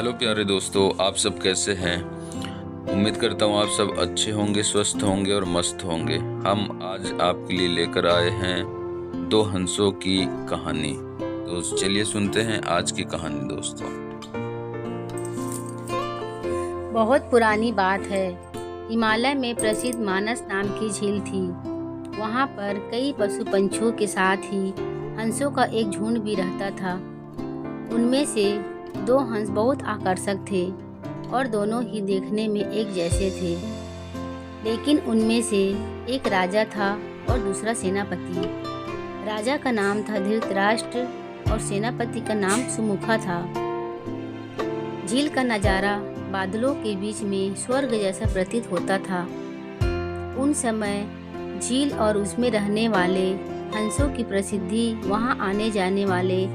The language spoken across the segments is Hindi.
हेलो प्यारे दोस्तों, आप सब कैसे हैं। उम्मीद करता हूँ आप सब अच्छे होंगे, स्वस्थ होंगे और मस्त होंगे। हम आज आपके लिए लेकर आए हैं दो हंसों की कहानी। तो चलिए सुनते हैं आज की कहानी दोस्तों। बहुत पुरानी बात है। हिमालय में प्रसिद्ध मानस नाम की झील थी। वहाँ पर कई पशु पंछियों के साथ ही हंसों का एक झुंड भी रहता था। उनमें से दो हंस बहुत आकर्षक थे और दोनों ही देखने में एक जैसे थे। लेकिन उनमें से एक राजा था और दूसरा सेनापति। राजा का नाम था धृतराष्ट्र और सेनापति का नाम सुमुखा था। झील का नज़ारा बादलों के बीच में स्वर्ग जैसा प्रतीत होता था। उन समय झील और उसमें रहने वाले हंसों की प्रसिद्धि वहां आने जाने वाले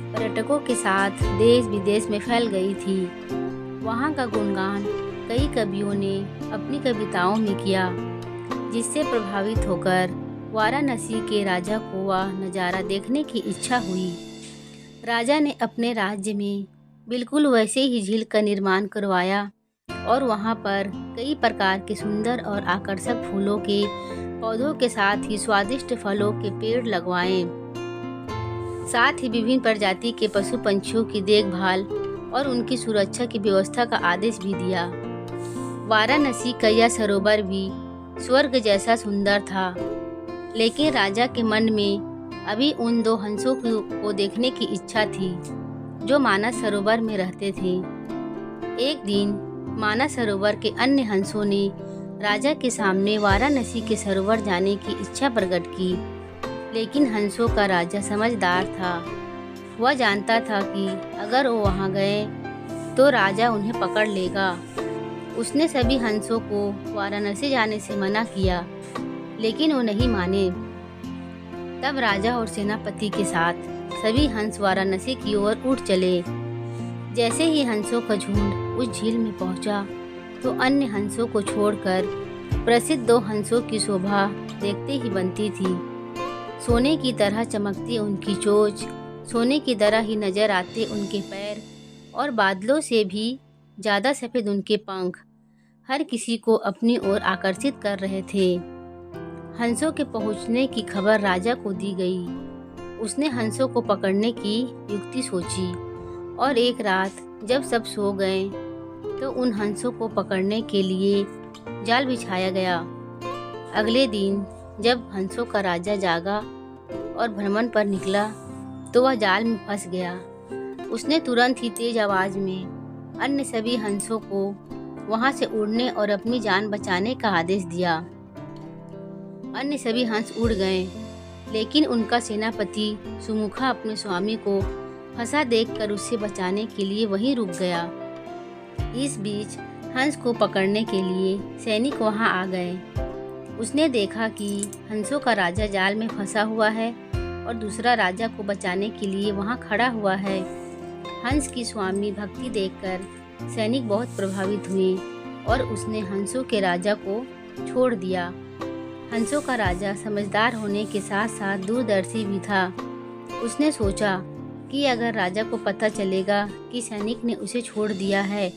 पर्यटकों के साथ देश विदेश में फैल गई थी। वहां का गुणगान कई कवियों ने अपनी कविताओं में किया, जिससे प्रभावित होकर वाराणसी के राजा को वह नज़ारा देखने की इच्छा हुई। राजा ने अपने राज्य में बिल्कुल वैसे ही झील का निर्माण करवाया और वहाँ पर कई प्रकार के सुंदर और आकर्षक फूलों के पौधों के साथ ही स्वादिष्ट फलों के पेड़ लगवाए। साथ ही विभिन्न प्रजाति के पशु पंछियों की देखभाल और उनकी सुरक्षा की व्यवस्था का आदेश भी दिया। वाराणसी का यह सरोवर भी स्वर्ग जैसा सुंदर था। लेकिन राजा के मन में अभी उन दो हंसों को देखने की इच्छा थी जो मानस सरोवर में रहते थे। एक दिन मानस सरोवर के अन्य हंसों ने राजा के सामने वाराणसी के सरोवर जाने की इच्छा प्रकट की। लेकिन हंसों का राजा समझदार था। वह जानता था कि अगर वो वहां गए तो राजा उन्हें पकड़ लेगा। उसने सभी हंसों को वाराणसी जाने से मना किया, लेकिन वो नहीं माने। तब राजा और सेनापति के साथ सभी हंस वाराणसी की ओर उड़ चले। जैसे ही हंसों का झुंड उस झील में पहुंचा तो अन्य हंसों को छोड़कर प्रसिद्ध दो हंसों की शोभा देखते ही बनती थी। सोने की तरह चमकती उनकी चोंच, सोने की तरह ही नजर आते उनके पैर और बादलों से भी ज़्यादा सफ़ेद उनके पंख हर किसी को अपनी ओर आकर्षित कर रहे थे। हंसों के पहुंचने की खबर राजा को दी गई। उसने हंसों को पकड़ने की युक्ति सोची और एक रात जब सब सो गए तो उन हंसों को पकड़ने के लिए जाल बिछाया गया। अगले दिन जब हंसों का राजा जागा और भ्रमण पर निकला तो वह जाल में फंस गया। उसने तुरंत ही तेज आवाज में अन्य सभी हंसों को वहां से उड़ने और अपनी जान बचाने का आदेश दिया। अन्य सभी हंस उड़ गए, लेकिन उनका सेनापति सुमुखा अपने स्वामी को फंसा देखकर उसे बचाने के लिए वहीं रुक गया। इस बीच हंस को पकड़ने के लिए सैनिक वहां आ गए। उसने देखा कि हंसों का राजा जाल में फंसा हुआ है और दूसरा राजा को बचाने के लिए वहां खड़ा हुआ है। हंस की स्वामी भक्ति देखकर सैनिक बहुत प्रभावित हुए और उसने हंसों के राजा को छोड़ दिया। हंसों का राजा समझदार होने के साथ साथ दूरदर्शी भी था। उसने सोचा कि अगर राजा को पता चलेगा कि सैनिक ने उसे छोड़ दिया है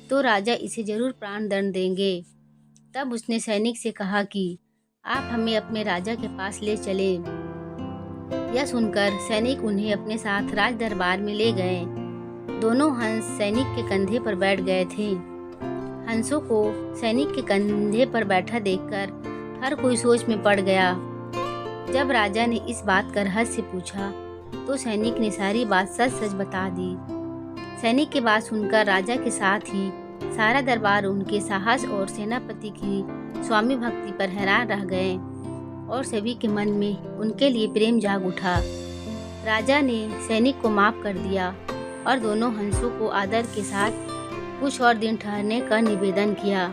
तो राजा इसे जरूर प्राण दंड देंगे। तब उसने सैनिक से कहा कि आप हमें अपने राजा के पास ले चले। यह सुनकर सैनिक उन्हें अपने साथ राज दरबार में ले गए। दोनों हंस सैनिक के कंधे पर बैठ गए थे। हंसों को सैनिक के कंधे पर बैठा देखकर हर कोई सोच में पड़ गया। जब राजा ने इस बात का रहस्य पूछा तो सैनिक ने सारी बात सच सच बता दी। सैनिक की बात सुनकर राजा के साथ ही सारा दरबार उनके साहस और सेनापति की स्वामी भक्ति पर हैरान रह गए और सभी के मन में उनके लिए प्रेम जाग उठा। राजा ने सैनिक को माफ कर दिया और दोनों हंसों को आदर के साथ कुछ और दिन ठहरने का निवेदन किया।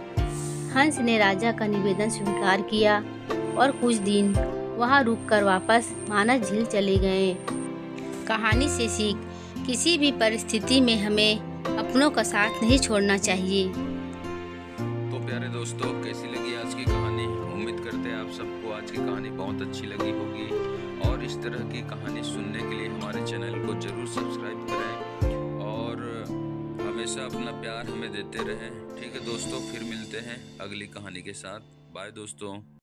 हंस ने राजा का निवेदन स्वीकार किया और कुछ दिन वहां रुककर वापस मानस झील चले गए। कहानी से सीख, किसी भी परिस्थिति में हमें अपनों का साथ नहीं छोड़ना चाहिए। तो प्यारे दोस्तों, कैसी लगी आज की कहानी। उम्मीद करते हैं आप सबको आज की कहानी बहुत अच्छी लगी होगी और इस तरह की कहानी सुनने के लिए हमारे चैनल को जरूर सब्सक्राइब करें और हमें हमेशा अपना प्यार हमें देते रहें। ठीक है दोस्तों, फिर मिलते हैं अगली कहानी के साथ। बाय दोस्तों।